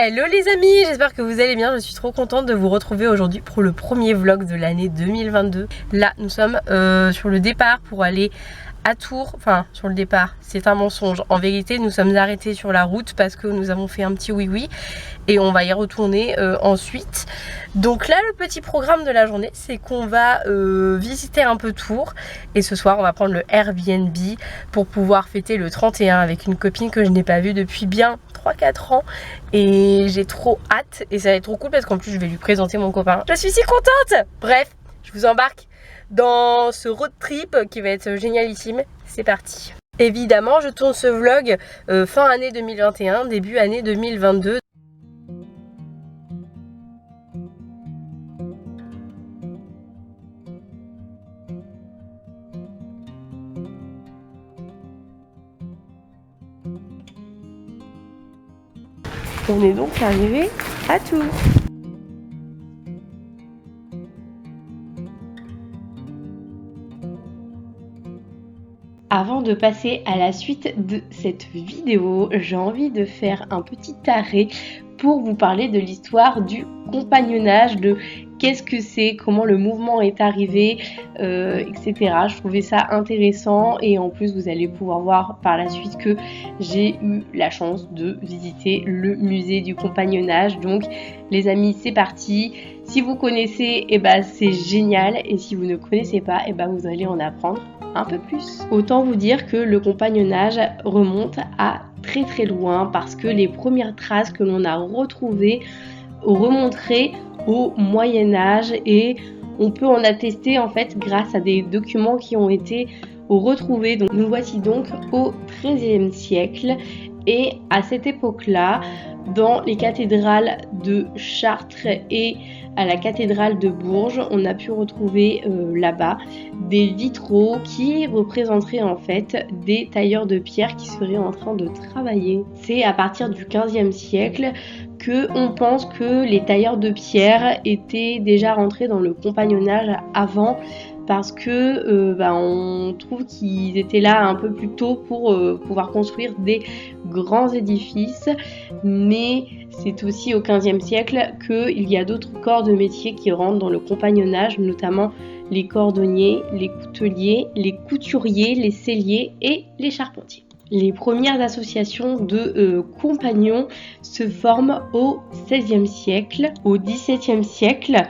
Hello les amis, j'espère que vous allez bien, je suis trop contente de vous retrouver aujourd'hui pour le premier vlog de l'année 2022. Là nous sommes sur le départ pour aller à Tours, enfin sur le départ, c'est un mensonge. En vérité nous sommes arrêtés sur la route parce que nous avons fait un petit oui-oui et on va y retourner ensuite. Donc là le petit programme de la journée c'est qu'on va visiter un peu Tours et ce soir on va prendre le Airbnb pour pouvoir fêter le 31 avec une copine que je n'ai pas vue depuis bien 3-4 ans et j'ai trop hâte et ça va être trop cool parce qu'en plus je vais lui présenter mon copain. Je suis si contente. Bref, je vous embarque dans ce road trip qui va être génialissime. C'est parti. Évidemment je tourne ce vlog fin année 2021, début année 2022. On est donc arrivé à Tours. Avant de passer à la suite de cette vidéo, j'ai envie de faire un petit arrêt pour vous parler de l'histoire du compagnonnage, de qu'est-ce que c'est, comment le mouvement est arrivé, etc. Je trouvais ça intéressant et en plus vous allez pouvoir voir par la suite que j'ai eu la chance de visiter le musée du compagnonnage. Donc les amis, c'est parti. Si vous connaissez, c'est génial, et si vous ne connaissez pas, vous allez en apprendre un peu plus. Autant vous dire que le compagnonnage remonte à très très loin parce que les premières traces que l'on a retrouvées remonteraient au Moyen-Âge et on peut en attester en fait grâce à des documents qui ont été retrouvés. Donc nous voici donc au XIIIe siècle et à cette époque-là, dans les cathédrales de Chartres et à la cathédrale de Bourges, on a pu retrouver là-bas des vitraux qui représenteraient en fait des tailleurs de pierre qui seraient en train de travailler. C'est à partir du XVe siècle que on pense que les tailleurs de pierre étaient déjà rentrés dans le compagnonnage avant, parce que on trouve qu'ils étaient là un peu plus tôt pour pouvoir construire des grands édifices, mais c'est aussi au XVe siècle qu'il y a d'autres corps de métier qui rentrent dans le compagnonnage, notamment les cordonniers, les couteliers, les couturiers, les selliers et les charpentiers. Les premières associations de compagnons se forment au XVIe siècle. Au XVIIe siècle,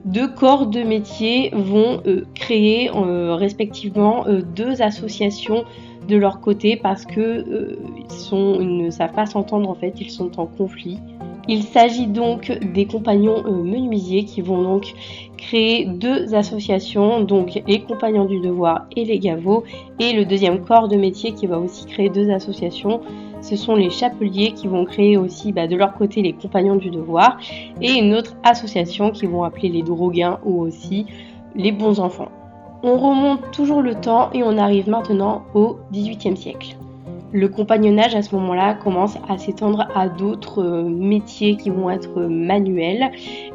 deux corps de métier vont créer respectivement deux associations de leur côté parce que ils ne savent pas s'entendre en fait, ils sont en conflit. Il s'agit donc des compagnons menuisiers qui vont donc créer deux associations, donc les compagnons du devoir et les gavots, et le deuxième corps de métier qui va aussi créer deux associations, ce sont les chapeliers qui vont créer aussi de leur côté les compagnons du devoir et une autre association qui vont appeler les droguins ou aussi les bons enfants. On remonte toujours le temps et on arrive maintenant au XVIIIe siècle. Le compagnonnage à ce moment-là commence à s'étendre à d'autres métiers qui vont être manuels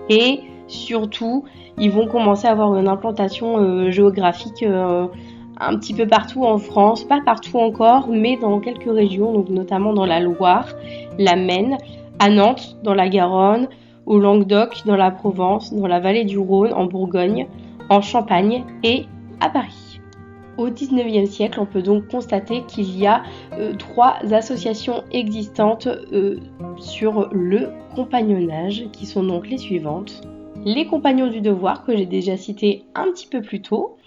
et surtout ils vont commencer à avoir une implantation géographique un petit peu partout en France, pas partout encore mais dans quelques régions, donc notamment dans la Loire, la Maine, à Nantes, dans la Garonne, au Languedoc, dans la Provence, dans la vallée du Rhône, en Bourgogne, en Champagne et à Paris. Au XIXe siècle, on peut donc constater qu'il y a trois associations existantes sur le compagnonnage, qui sont donc les suivantes. Les compagnons du devoir, que j'ai déjà cité un petit peu plus tôt.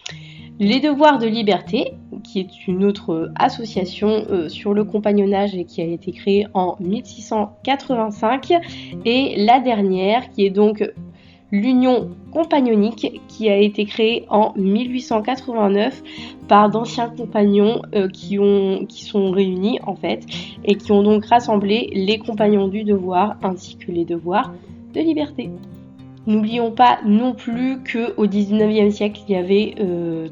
Les devoirs de liberté, qui est une autre association sur le compagnonnage et qui a été créée en 1685. Et la dernière, qui est donc l'Union compagnonique, qui a été créée en 1889 par d'anciens compagnons qui sont réunis en fait et qui ont donc rassemblé les compagnons du devoir ainsi que les devoirs de liberté. N'oublions pas non plus qu'au XIXe siècle, il y avait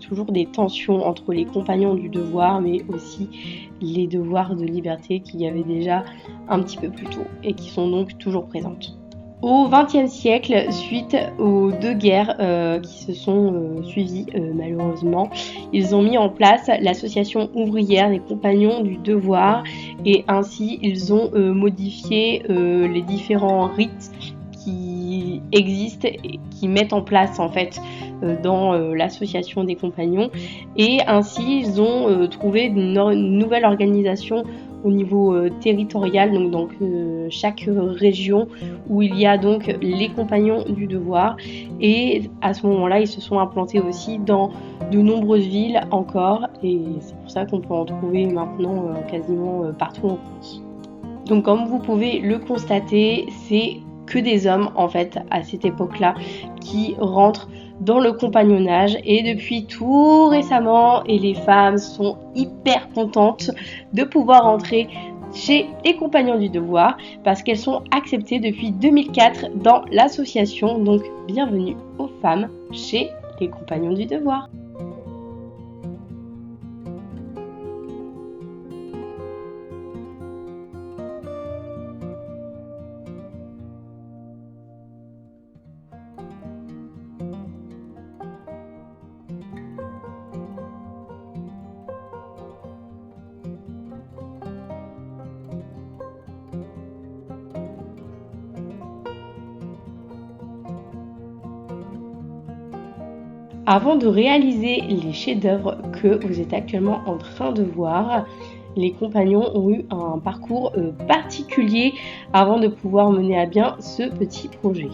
toujours des tensions entre les compagnons du devoir mais aussi les devoirs de liberté qu'il y avait déjà un petit peu plus tôt et qui sont donc toujours présentes. Au XXe siècle, suite aux deux guerres qui se sont suivies malheureusement, ils ont mis en place l'association ouvrière des compagnons du devoir et ainsi ils ont modifié les différents rites qui existent et qui mettent en place en fait dans l'association des compagnons et ainsi ils ont trouvé une nouvelle organisation au niveau territorial, donc dans chaque région où il y a donc les compagnons du devoir et à ce moment-là ils se sont implantés aussi dans de nombreuses villes encore et c'est pour ça qu'on peut en trouver maintenant quasiment partout en France. Donc comme vous pouvez le constater, c'est que des hommes en fait à cette époque-là qui rentrent dans le compagnonnage et depuis tout récemment et les femmes sont hyper contentes de pouvoir entrer chez les compagnons du devoir parce qu'elles sont acceptées depuis 2004 dans l'association, donc bienvenue aux femmes chez les compagnons du devoir. Avant de réaliser les chefs-d'œuvre que vous êtes actuellement en train de voir, les compagnons ont eu un parcours particulier avant de pouvoir mener à bien ce petit projet.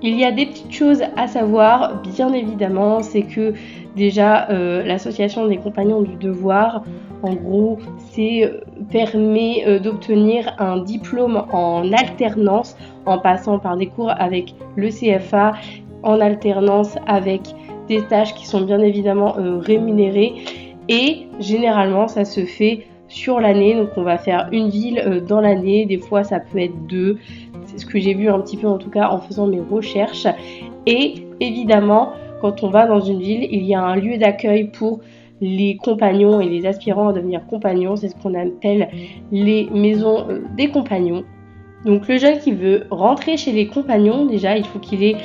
Il y a des petites choses à savoir, bien évidemment, c'est que déjà l'association des compagnons du devoir, en gros, permet d'obtenir un diplôme en alternance en passant par des cours avec le CFA, en alternance avec des stages qui sont bien évidemment rémunérés et généralement ça se fait sur l'année, donc on va faire une ville dans l'année, des fois ça peut être deux, c'est ce que j'ai vu un petit peu en tout cas en faisant mes recherches et évidemment quand on va dans une ville il y a un lieu d'accueil pour les compagnons et les aspirants à devenir compagnons, c'est ce qu'on appelle les maisons des compagnons. Donc le jeune qui veut rentrer chez les compagnons, déjà il faut qu'il ait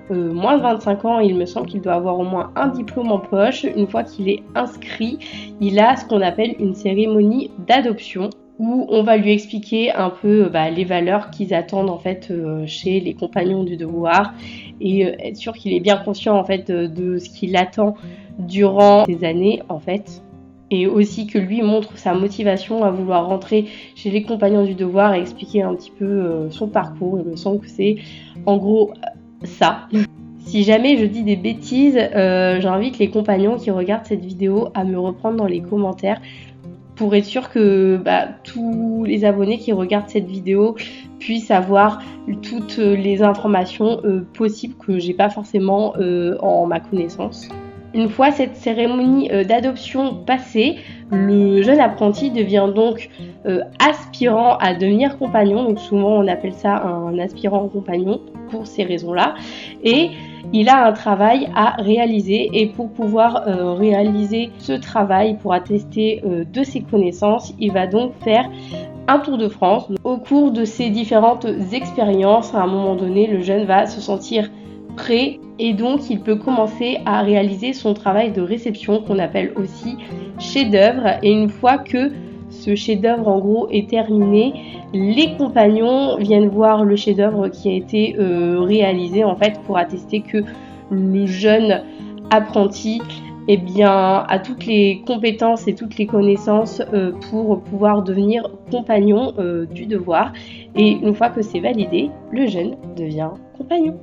moins de 25 ans, il me semble qu'il doit avoir au moins un diplôme en poche. Une fois qu'il est inscrit, il a ce qu'on appelle une cérémonie d'adoption où on va lui expliquer un peu les valeurs qu'ils attendent en fait chez les compagnons du devoir et être sûr qu'il est bien conscient en fait de ce qu'il attend durant ces années en fait. Et aussi que lui montre sa motivation à vouloir rentrer chez les compagnons du devoir et expliquer un petit peu son parcours. Il me semble que c'est en gros ça. Si jamais je dis des bêtises, j'invite les compagnons qui regardent cette vidéo à me reprendre dans les commentaires pour être sûr que tous les abonnés qui regardent cette vidéo puissent avoir toutes les informations possibles que j'ai pas forcément en ma connaissance. Une fois cette cérémonie d'adoption passée, le jeune apprenti devient donc aspirant à devenir compagnon. Donc souvent on appelle ça un aspirant compagnon pour ces raisons-là. Et il a un travail à réaliser et pour pouvoir réaliser ce travail, pour attester de ses connaissances, il va donc faire un tour de France. Au cours de ces différentes expériences, à un moment donné, le jeune va se sentir prêt et donc il peut commencer à réaliser son travail de réception qu'on appelle aussi chef-d'œuvre. Et une fois que ce chef-d'œuvre en gros est terminé, les compagnons viennent voir le chef-d'œuvre qui a été réalisé en fait pour attester que le jeune apprenti a toutes les compétences et toutes les connaissances pour pouvoir devenir compagnon du devoir. Et une fois que c'est validé, le jeune devient compagnon.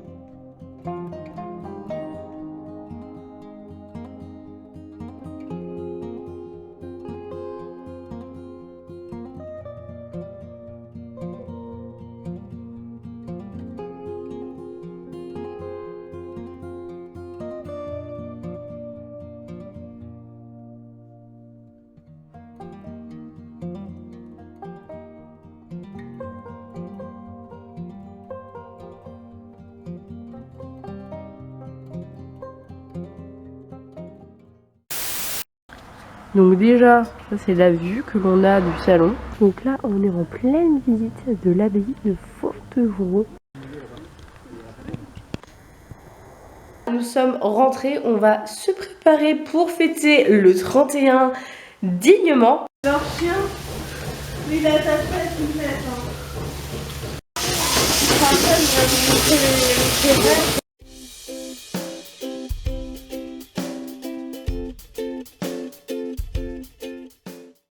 Donc déjà, ça c'est la vue que l'on a du salon. Donc là, on est en pleine visite de l'abbaye de Fontevraud. sommes rentrés, on va se préparer pour fêter le 31 dignement. Leur chien, lui il a ta fête, une fête.